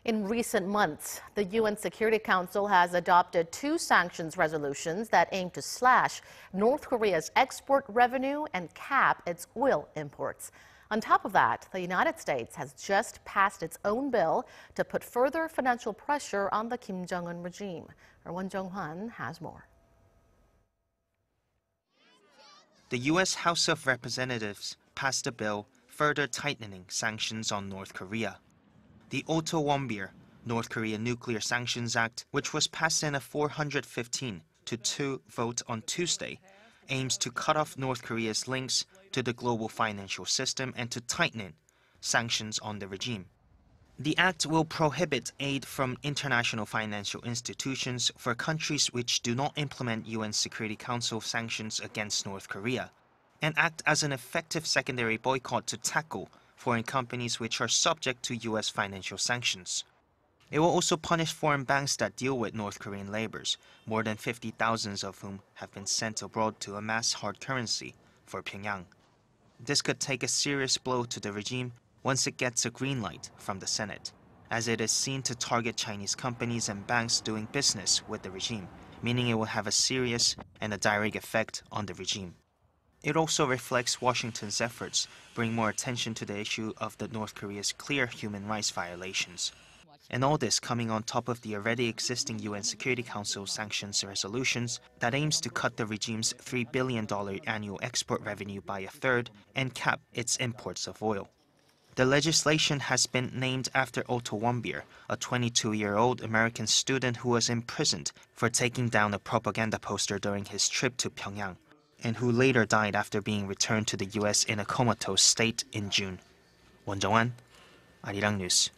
In recent months, the UN Security Council has adopted 2 sanctions resolutions that aim to slash North Korea's export revenue and cap its oil imports. On top of that, the United States has just passed its own bill to put further financial pressure on the Kim Jong-un regime. Our Jung-hwan has more. The U.S. House of Representatives passed a bill further tightening sanctions on North Korea. The Otto Warmbier North Korea Nuclear Sanctions Act, which was passed in a 415-2 vote on Tuesday, aims to cut off North Korea's links to the global financial system and to tighten sanctions on the regime. The act will prohibit aid from international financial institutions for countries which do not implement UN Security Council sanctions against North Korea, and act as an effective secondary boycott to tackle foreign companies which are subject to U.S. financial sanctions. It will also punish foreign banks that deal with North Korean laborers, more than 50,000 of whom have been sent abroad to amass hard currency for Pyongyang. This could take a serious blow to the regime once it gets a green light from the Senate, as it is seen to target Chinese companies and banks doing business with the regime, meaning it will have a serious and a direct effect on the regime. It also reflects Washington's efforts bring more attention to the issue of the North Korea's clear human rights violations. And all this coming on top of the already existing UN Security Council sanctions resolutions that aims to cut the regime's $3 billion annual export revenue by a third and cap its imports of oil. The legislation has been named after Otto Warmbier, a 22-year-old American student who was imprisoned for taking down a propaganda poster during his trip to Pyongyang, and who later died after being returned to the U.S. in a comatose state in June. Jung-hwan, Arirang News.